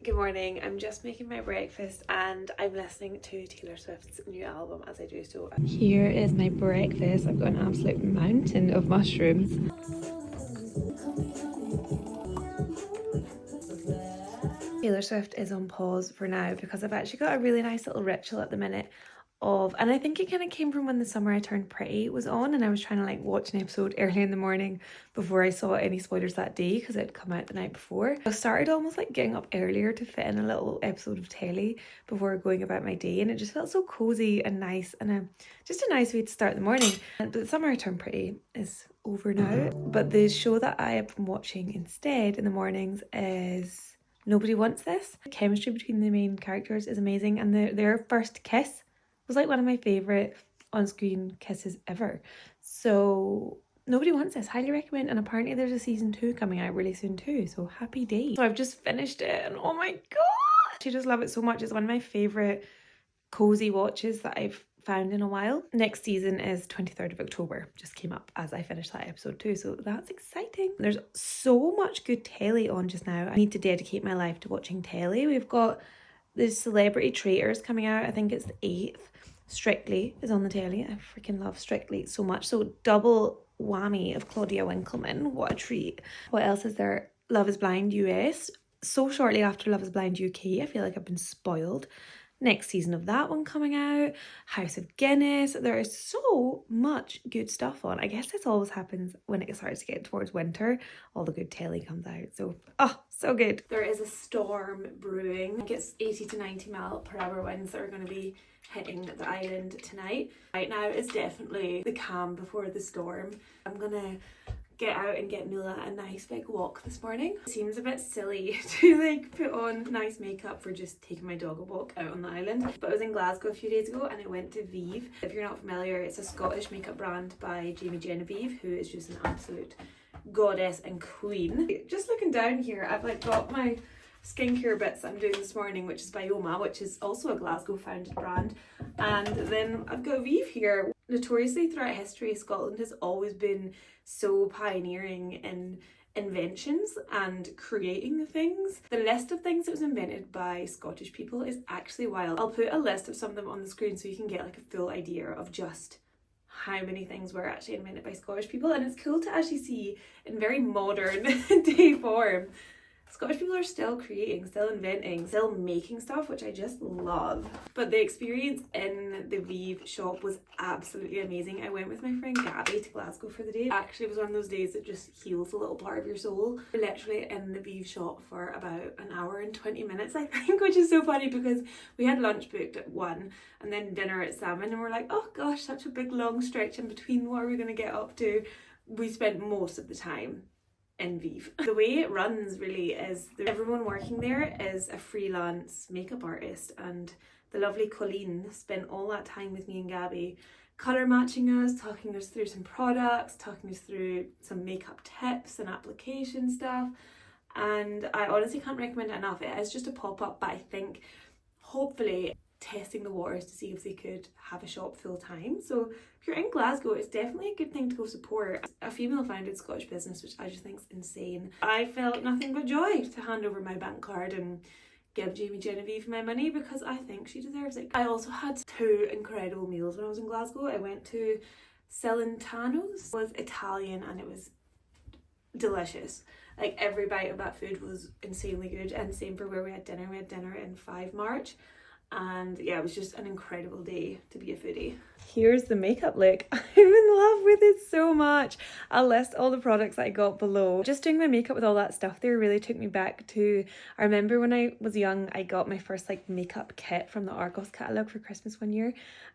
Good morning, I'm just making my breakfast and I'm listening to Taylor Swift's new album as I do so. Here is my breakfast. I've got an absolute mountain of mushrooms. Taylor Swift is on pause for now because I've actually got a really nice little ritual at the minute and I think it kind of came from when The Summer I Turned Pretty was on and I was trying to like watch an episode early in the morning before I saw any spoilers that day because it had come out the night before. I started almost like getting up earlier to fit in a little episode of telly before going about my day, and it just felt so cozy and nice and just a nice way to start the morning. But The Summer I Turned Pretty is over now, but the show that I have been watching instead in the mornings is Nobody Wants This. The chemistry between the main characters is amazing, and their first kiss was like one of my favourite on-screen kisses ever. So Nobody Wants This, highly recommend, and apparently there's a season 2 coming out really soon too, so happy day. So I've just finished it and oh my god, I just love it so much. It's one of my favourite cozy watches that I've found in a while. Next season is 23rd of October, just came up as I finished that episode too, so that's exciting. There's so much good telly on just now. I need to dedicate my life to watching telly. We've got the Celebrity Traitors coming out, I think it's the 8th. Strictly is on the telly. I freaking love Strictly so much. So double whammy of Claudia Winkleman, what a treat. What else is there? Love is Blind US. So shortly after Love is Blind UK, I feel like I've been spoiled. Next season of that one coming out. House of Guinness. There is so much good stuff on. I guess this always happens when it starts to get towards winter. All the good telly comes out. So, oh, so good. There is a storm brewing. I think it's 80 to 90 mile per hour winds that are going to be hitting the island tonight. Right now is definitely the calm before the storm. I'm going to get out and get Mila a nice big walk this morning. It seems a bit silly to like put on nice makeup for just taking my dog a walk out on the island, but I was in Glasgow a few days ago and I went to Vieve. If you're not familiar, it's a Scottish makeup brand by Jamie Genevieve, who is just an absolute goddess and queen. Just looking down here, I've like got my skincare bits that I'm doing this morning, which is Bioma, which is also a Glasgow founded brand, and then I've got Vieve here. Notoriously throughout history, Scotland has always been so pioneering in inventions and creating things. The list of things that was invented by Scottish people is actually wild. I'll put a list of some of them on the screen so you can get like a full idea of just how many things were actually invented by Scottish people, and it's cool to actually see in very modern day form Scottish people are still creating, still inventing, still making stuff, which I just love. But the experience in the Vieve shop was absolutely amazing. I went with my friend Gabby to Glasgow for the day. Actually, it was one of those days that just heals a little part of your soul. We're literally in the Vieve shop for about an hour and 20 minutes, I think, which is so funny because we had lunch booked at 1 and then dinner at 7, and we're like, oh gosh, such a big long stretch in between. What are we going to get up to? We spent most of the time in Vieve. The way it runs really is everyone working there is a freelance makeup artist, and the lovely Colleen spent all that time with me and Gabby colour matching us, talking us through some products, talking us through some makeup tips and application stuff, and I honestly can't recommend it enough. It is just a pop-up, but I think hopefully testing the waters to see if they could have a shop full time. So if you're in Glasgow, it's definitely a good thing to go support a female founded Scottish business, which I just think is insane. I felt nothing but joy to hand over my bank card and give Jamie Genevieve my money because I think she deserves it. I also had 2 incredible meals when I was in Glasgow. I went to Celentano's. It was Italian and it was delicious. Like every bite of that food was insanely good, and same for where we had dinner. We had dinner in 5 March. And yeah, it was just an incredible day to be a foodie. Here's the makeup look. I'm in love with it so much. I'll list all the products that I got below. Just doing my makeup with all that stuff there really took me back to, I remember when I was young, I got my first like makeup kit from the Argos catalogue for Christmas one year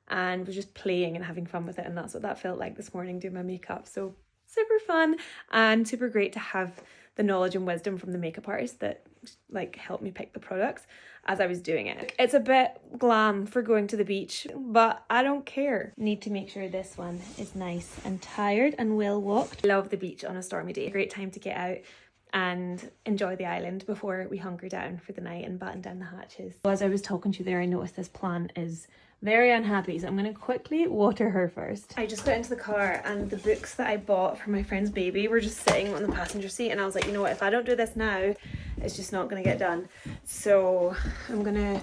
and was just playing and having fun with it, and that's what that felt like this morning doing my makeup. So super fun and super great to have the knowledge and wisdom from the makeup artist that like helped me pick the products as I was doing it. It's a bit glam for going to the beach, but I don't care. Need to make sure this one is nice and tired and well walked. Love the beach on a stormy day. Great time to get out and enjoy the island before we hunker down for the night and batten down the hatches. As I was talking to you there, I noticed this plant is very unhappy, so I'm going to quickly water her first. I just got into the car and the books that I bought for my friend's baby were just sitting on the passenger seat, and I was like, you know what, if I don't do this now, it's just not going to get done. So I'm going to,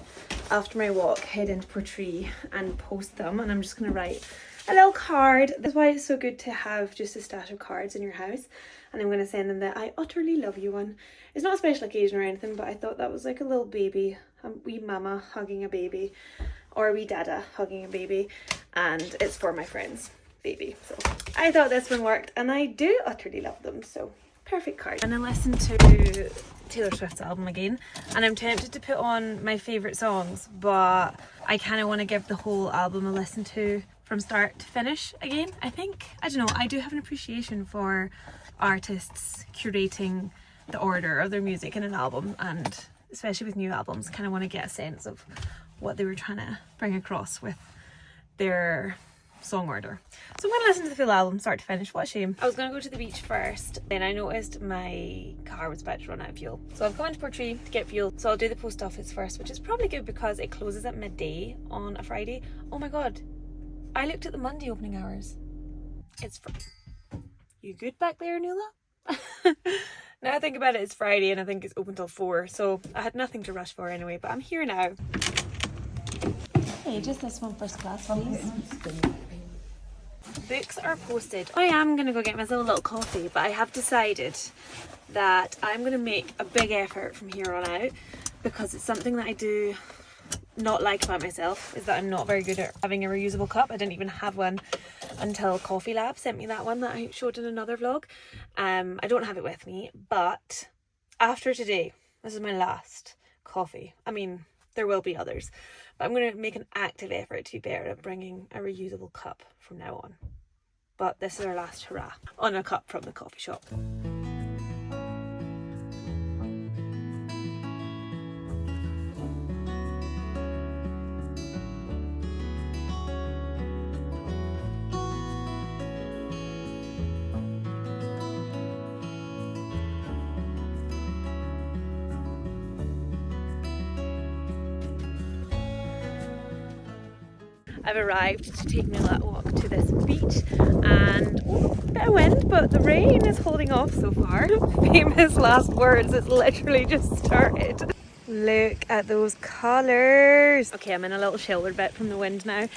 after my walk, head into Portree and post them, and I'm just going to write a little card. That's why it's so good to have just a stash of cards in your house, and I'm going to send them the I utterly love you one. It's not a special occasion or anything, but I thought that was like a little baby, a wee mama hugging a baby, or a wee dada hugging a baby, and it's for my friend's baby. So I thought this one worked, and I do utterly love them, so perfect card. And I listened to Taylor Swift's album again, and I'm tempted to put on my favourite songs, but I kind of want to give the whole album a listen to from start to finish again, I think. I don't know, I do have an appreciation for artists curating the order of their music in an album, and especially with new albums, kind of want to get a sense of what they were trying to bring across with their song order. So I'm going to listen to the full album start to finish. What a shame. I was going to go to the beach first, then I noticed my car was about to run out of fuel, so I've gone to Portree to get fuel. So I'll do the post office first, which is probably good because it closes at midday on a Friday. Oh my god, I looked at the Monday opening hours. It's you good back there, Nuala? Now I think about it, it's Friday and I think it's open till 4, so I had nothing to rush for anyway, but I'm here now. Hey, just this one first class, please. Books are posted. I am going to go get myself a little coffee, but I have decided that I'm going to make a big effort from here on out, because it's something that I do not like about myself, is that I'm not very good at having a reusable cup. I didn't even have one until Coffee Lab sent me that one that I showed in another vlog. I don't have it with me, but after today, this is my last coffee. I mean, there will be others, but I'm going to make an active effort to be better at bringing a reusable cup from now on. But this is our last hurrah on a cup from the coffee shop. I've arrived to take me a little walk to this beach, and a bit of wind, but the rain is holding off so far. Famous last words, it's literally just started. Look at those colours. Okay, I'm in a little sheltered bit from the wind now.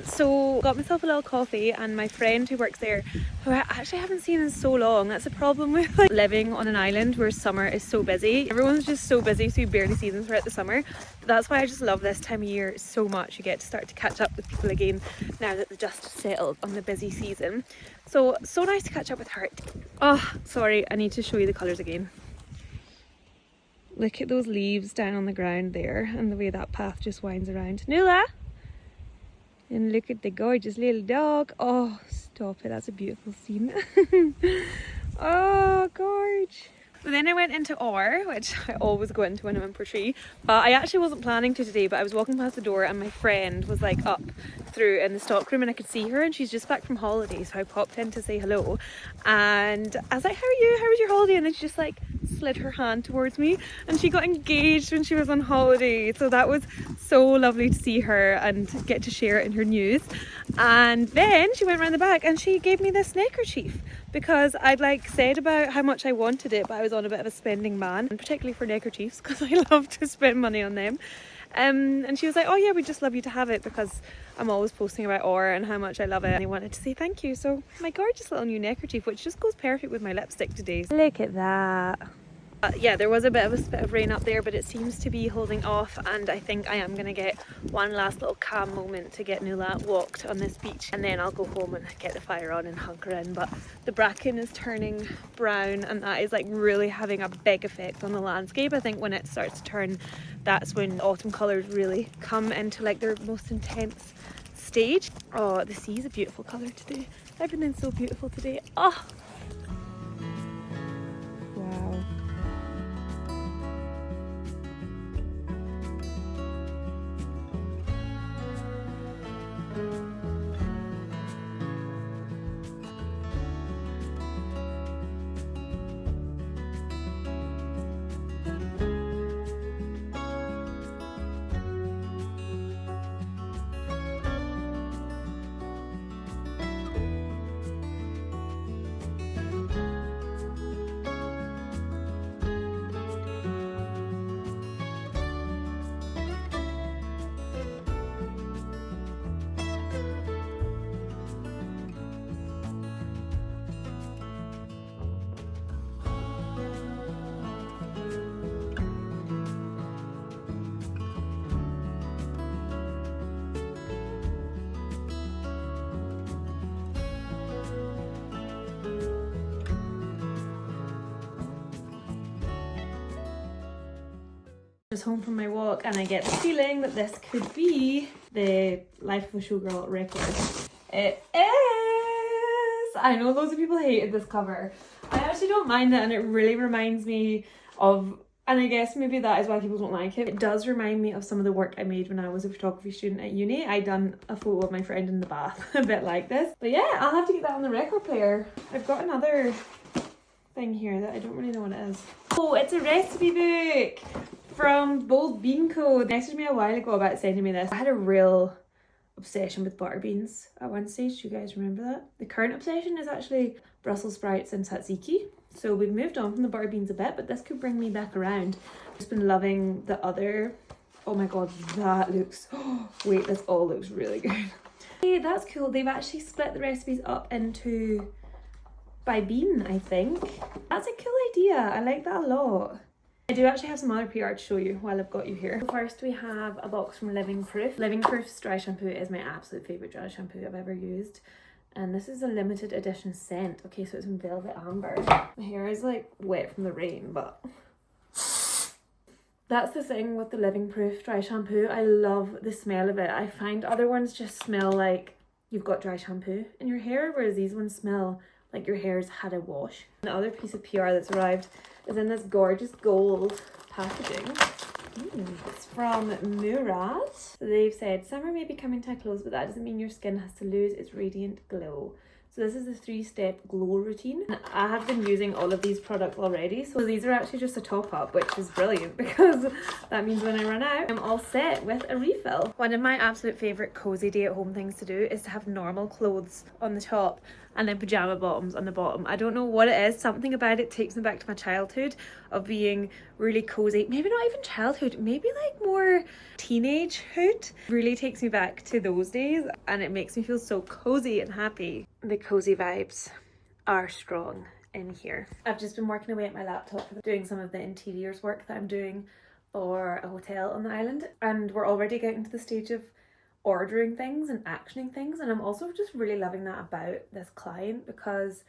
So got myself a little coffee, and my friend who works there, who I actually haven't seen in so long. That's a problem with like living on an island where summer is so busy. Everyone's just so busy, so you barely see them throughout the summer. But that's why I just love this time of year so much. You get to start to catch up with people again now that they've just settled on the busy season. So nice to catch up with her. Oh, sorry, I need to show you the colours again. Look at those leaves down on the ground there, and the way that path just winds around. Nuala! And look at the gorgeous little dog. Oh, stop it, that's a beautiful scene. Oh, gorge. But then I went into Or, which I always go into when I'm in Portree, but I actually wasn't planning to today, but I was walking past the door and my friend was like up through in the stockroom and I could see her, and she's just back from holiday, so I popped in to say hello, and I was like, how are you, how was your holiday? And then she just like slid her hand towards me, and she got engaged when she was on holiday, so that was so lovely to see her and get to share it in her news. And then she went around the back and she gave me this neckerchief, because I'd like said about how much I wanted it, but I was on a bit of a spending ban, and particularly for neckerchiefs because I love to spend money on them. And she was like, oh yeah, we'd just love you to have it because I'm always posting about Or and how much I love it, and I wanted to say thank you. So my gorgeous little new neckerchief, which just goes perfect with my lipstick today. Look at that. Yeah, there was a bit of rain up there, but it seems to be holding off, and I think I am going to get one last little calm moment to get Nuala walked on this beach, and then I'll go home and get the fire on and hunker in. But the bracken is turning brown, and that is like really having a big effect on the landscape. I think when it starts to turn, that's when autumn colours really come into like their most intense stage. Oh, the sea is a beautiful colour today. Everything's so beautiful today. Oh, wow. Just home from my walk and I get the feeling that this could be the Life of a Showgirl record. It is! I know loads of people hated this cover. I actually don't mind it, and it really reminds me of, and I guess maybe that is why people don't like it. It does remind me of some of the work I made when I was a photography student at uni. I done a photo of my friend in the bath, a bit like this. But yeah, I'll have to get that on the record player. I've got another thing here that I don't really know what it is. Oh, it's a recipe book from Bold Bean Co. They messaged me a while ago about sending me this. I had a real obsession with butter beans at one stage. Do you guys remember that? The current obsession is actually Brussels sprouts and tzatziki. So we've moved on from the butter beans a bit, but this could bring me back around. I've just been loving the other. Oh my god, that looks, wait, this all looks really good. Hey, that's cool. They've actually split the recipes up into by bean, I think. That's a cool idea. I like that a lot. I do actually have some other PR to show you while I've got you here. First we have a box from Living Proof. Living Proof's dry shampoo is my absolute favourite dry shampoo I've ever used. And this is a limited edition scent. Okay, so it's in Velvet Amber. My hair is like wet from the rain, but that's the thing with the Living Proof dry shampoo. I love the smell of it. I find other ones just smell like you've got dry shampoo in your hair, whereas these ones smell like your hair's had a wash. The other piece of PR that's arrived is in this gorgeous gold packaging. It's from Murad. So they've said summer may be coming to a close, but that doesn't mean your skin has to lose its radiant glow. So this is the 3-step glow routine. And I have been using all of these products already, so these are actually just a top up, which is brilliant because that means when I run out, I'm all set with a refill. One of my absolute favourite cozy day at home things to do is to have normal clothes on the top and then pyjama bottoms on the bottom. I don't know what it is, something about it takes me back to my childhood of being really cozy. Maybe not even childhood, maybe like more teenagehood. Really takes me back to those days and it makes me feel so cozy and happy. The cozy vibes are strong in here. I've just been working away at my laptop doing some of the interiors work that I'm doing for a hotel on the island, and we're already getting to the stage of ordering things and actioning things, and I'm also just really loving that about this client because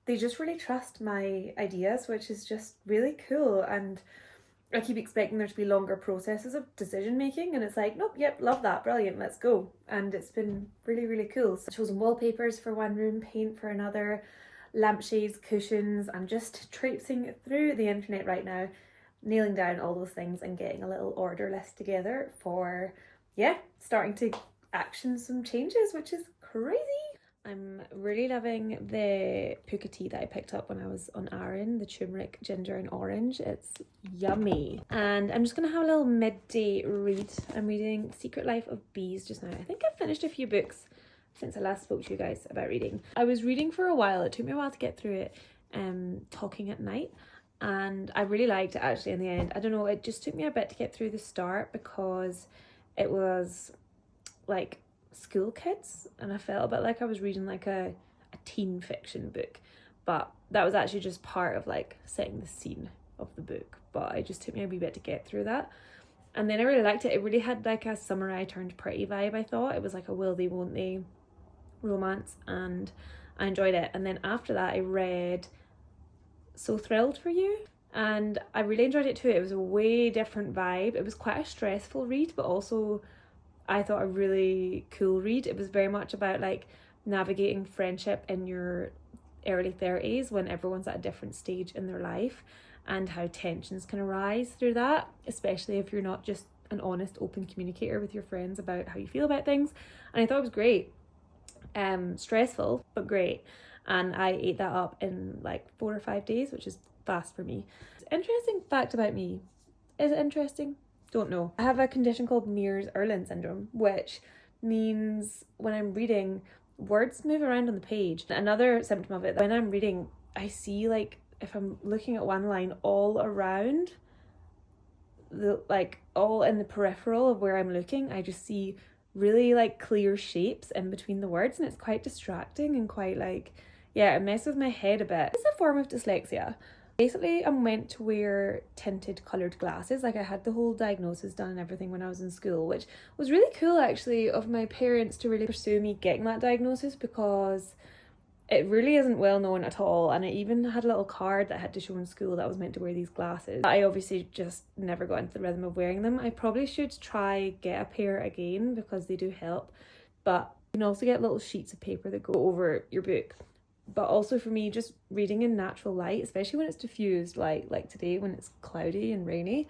they just really trust my ideas, which is just really cool. And I keep expecting there to be longer processes of decision making, and it's like, nope, yep, love that, brilliant, let's go. And it's been really, really cool. So I've chosen wallpapers for one room, paint for another, lampshades, cushions. I'm just traipsing through the internet right now, nailing down all those things and getting a little order list together for, yeah, starting to action some changes, which is crazy. I'm really loving the puka tea that I picked up when I was on Errands, the turmeric, ginger and orange. It's yummy. And I'm just going to have a little midday read. I'm reading Secret Life of Bees just now. I think I've finished a few books since I last spoke to you guys about reading. I was reading for a while. It took me a while to get through it, Talking at Night. And I really liked it actually in the end. I don't know, it just took me a bit to get through the start because it was like school kids and I felt a bit like I was reading like a teen fiction book, but that was actually just part of like setting the scene of the book. But it just took me a wee bit to get through that, and then I really liked it. It really had like a samurai turned pretty vibe. I thought it was like a will they won't they romance, and I enjoyed it. And then after that I read So Thrilled for You, and I really enjoyed it too. It was a way different vibe. It was quite a stressful read, but also I thought a really cool read. It was very much about like navigating friendship in your early 30s when everyone's at a different stage in their life, and how tensions can arise through that, especially if you're not just an honest, open communicator with your friends about how you feel about things. And I thought it was great. Stressful, but great. And I ate that up in like 4 or 5 days, which is fast for me. Interesting fact about me. Is it interesting? Don't know. I have a condition called Mears-Erland syndrome, which means when I'm reading, words move around on the page. Another symptom of it, when I'm reading, I see like, if I'm looking at one line, all around, all in the peripheral of where I'm looking, I just see really like clear shapes in between the words, and it's quite distracting and quite like, yeah, it messes with my head a bit. It's a form of dyslexia. Basically, I'm meant to wear tinted coloured glasses. Like I had the whole diagnosis done and everything when I was in school, which was really cool actually of my parents to really pursue me getting that diagnosis, because It really isn't well known at all, and I even had a little card that I had to show in school that I was meant to wear these glasses. I obviously just never got into the rhythm of wearing them. I probably should try get a pair again because they do help, but you can also get little sheets of paper that go over your book. But also for me, just reading in natural light, especially when it's diffused light, like today when it's cloudy and rainy,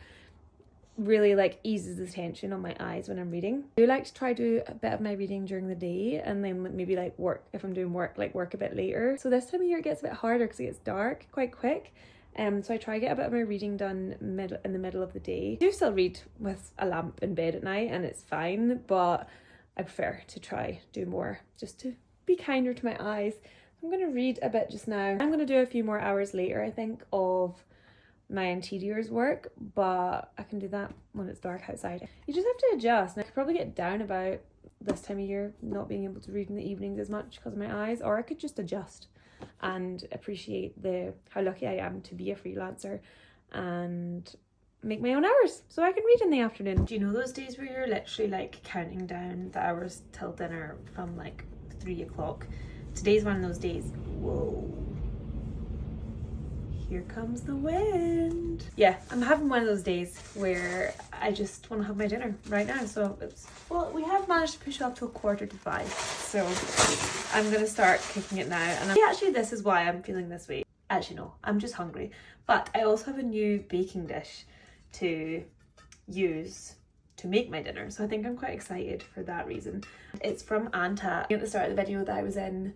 really like eases the tension on my eyes when I'm reading. I do like to try do a bit of my reading during the day, and then maybe like work, if I'm doing work, like work a bit later. So this time of year it gets a bit harder because it gets dark quite quick. So I try to get a bit of my reading done in the middle of the day. I do still read with a lamp in bed at night and it's fine, but I prefer to try do more just to be kinder to my eyes. I'm going to read a bit just now. I'm going to do a few more hours later, I think, of my interiors work, but I can do that when it's dark outside. You just have to adjust, and I could probably get down about this time of year not being able to read in the evenings as much because of my eyes, or I could just adjust and appreciate how lucky I am to be a freelancer and make my own hours so I can read in the afternoon. Do you know those days where you're literally like counting down the hours till dinner from like 3 o'clock? Today's one of those days. Whoa. Here comes the wind. Yeah, I'm having one of those days where I just want to have my dinner right now. So well, we have managed to push off till 4:45. So I'm going to start cooking it now. And actually this is why I'm feeling this way. Actually no, I'm just hungry. But I also have a new baking dish to use to make my dinner, so I think I'm quite excited for that reason. It's from Anta. At the start of the video that I was in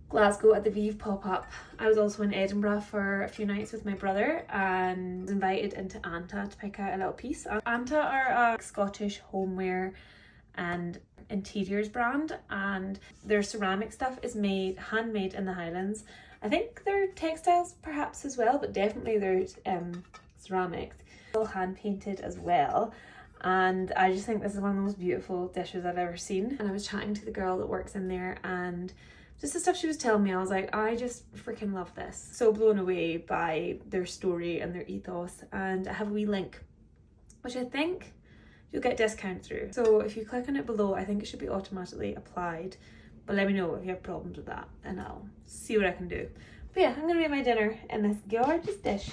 Glasgow at the Vieve pop-up. I was also in Edinburgh for a few nights with my brother and was invited into Anta to pick out a little piece. Anta are a Scottish homeware and interiors brand, and their ceramic stuff is handmade in the Highlands. I think their textiles perhaps as well, but definitely their ceramics. All hand painted as well. And I just think this is one of the most beautiful dishes I've ever seen. And I was chatting to the girl that works in there, and just the stuff she was telling me, I was like, I just freaking love this. So blown away by their story and their ethos. And I have a wee link, which I think you'll get discount through. So if you click on it below, I think it should be automatically applied. But let me know if you have problems with that and I'll see what I can do. But yeah, I'm gonna make my dinner in this gorgeous dish.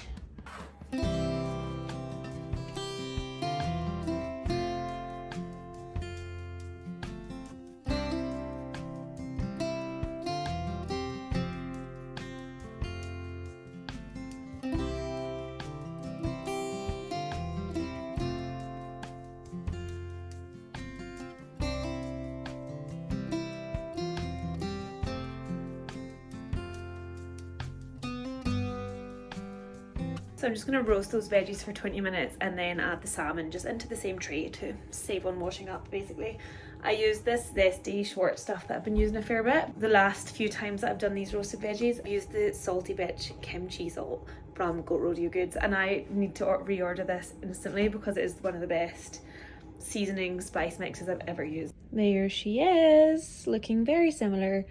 So I'm just going to roast those veggies for 20 minutes and then add the salmon just into the same tray to save on washing up basically. I use this zesty short stuff that I've been using a fair bit. The last few times that I've done these roasted veggies, I've used the Salty Bitch kimchi salt from Goat Rodeo Goods, and I need to reorder this instantly because it is one of the best seasoning spice mixes I've ever used. There she is, looking very similar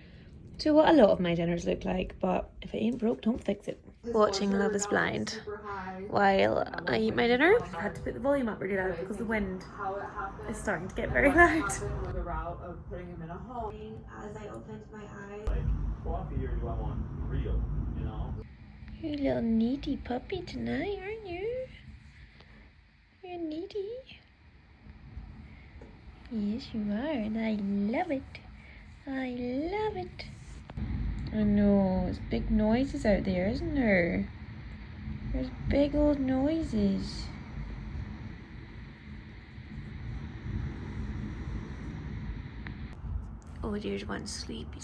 to what a lot of my dinners look like, but if it ain't broke, don't fix it. Watching Love is Blind while I eat my dinner. I had to put the volume up really loud because the wind is starting to get very loud. The route of putting him in a home. As I opened my eye. Like, coffee or do I want real, you know? You're a little needy puppy tonight, aren't you? You're needy. Yes, you are, and I love it. I love it. I know, there's big noises out there, isn't there? There's big old noises. Oh, there's one sleepy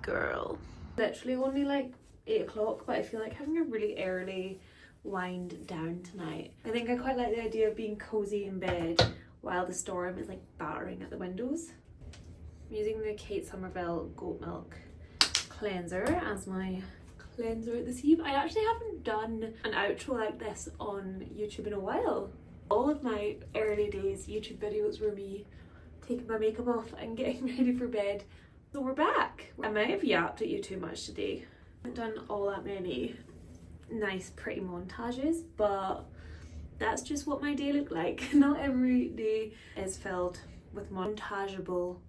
girl. Literally only like 8 o'clock, but I feel like having a really early wind down tonight. I think I quite like the idea of being cozy in bed while the storm is like battering at the windows. I'm using the Kate Somerville Goat Milk cleanser as my cleanser this eve. I actually haven't done an outro like this on YouTube in a while. All of my early days YouTube videos were me taking my makeup off and getting ready for bed. So we're back. I might have yapped at you too much today. I haven't done all that many nice pretty montages, but that's just what my day looked like. Not every day is filled with montageable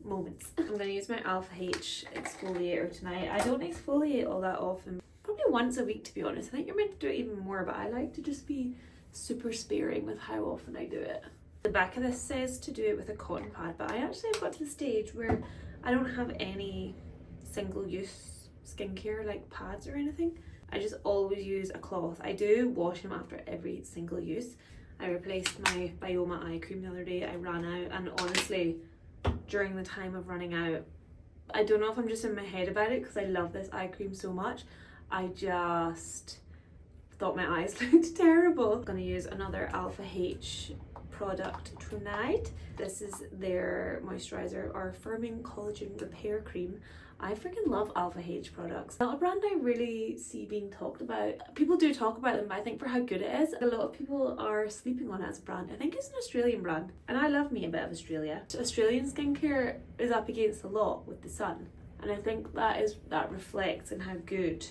moments. I'm going to use my Alpha H exfoliator tonight. I don't exfoliate all that often, probably once a week to be honest. I think you're meant to do it even more, but I like to just be super sparing with how often I do it. The back of this says to do it with a cotton pad, but I actually have got to the stage where I don't have any single use skincare like pads or anything. I just always use a cloth. I do wash them after every single use. I replaced my Bioma eye cream the other day. I ran out, and honestly, during the time of running out, I don't know if I'm just in my head about it because I love this eye cream so much. I just thought my eyes looked terrible. I'm gonna use another Alpha H product tonight. This is their moisturizer or firming collagen repair cream. I freaking love Alpha H products. Not a brand I really see being talked about. People do talk about them, but I think for how good it is, a lot of people are sleeping on it as a brand. I think it's an Australian brand, and I love me a bit of Australia. Australian skincare is up against a lot with the sun, and I think that reflects in how good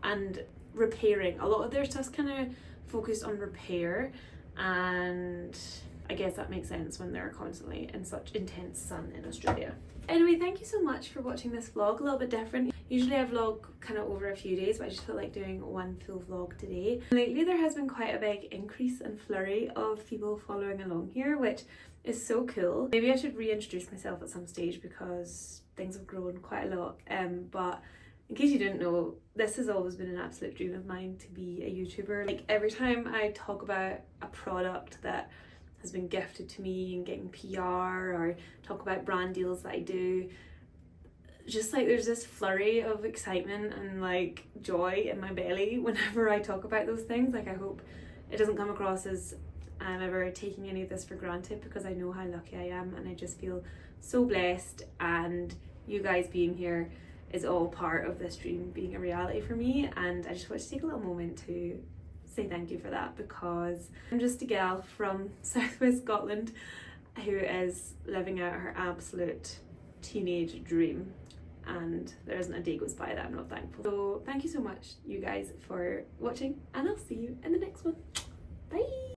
and repairing. A lot of their stuff's kind of focused on repair, and I guess that makes sense when they're constantly in such intense sun in Australia. Anyway, thank you so much for watching this vlog. A little bit different. Usually I vlog kind of over a few days, but I just felt like doing one full vlog today. Lately there has been quite a big increase and flurry of people following along here, which is so cool. Maybe I should reintroduce myself at some stage because things have grown quite a lot. But in case you didn't know, this has always been an absolute dream of mine to be a YouTuber. Like every time I talk about a product that has been gifted to me and getting PR, or talk about brand deals that I do, just like there's this flurry of excitement and like joy in my belly whenever I talk about those things. Like I hope it doesn't come across as I'm ever taking any of this for granted, because I know how lucky I am and I just feel so blessed, and you guys being here is all part of this dream being a reality for me. And I just want to take a little moment to say thank you for that, because I'm just a gal from southwest Scotland who is living out her absolute teenage dream, and there isn't a day goes by that I'm not thankful. So thank you so much you guys for watching, and I'll see you in the next one.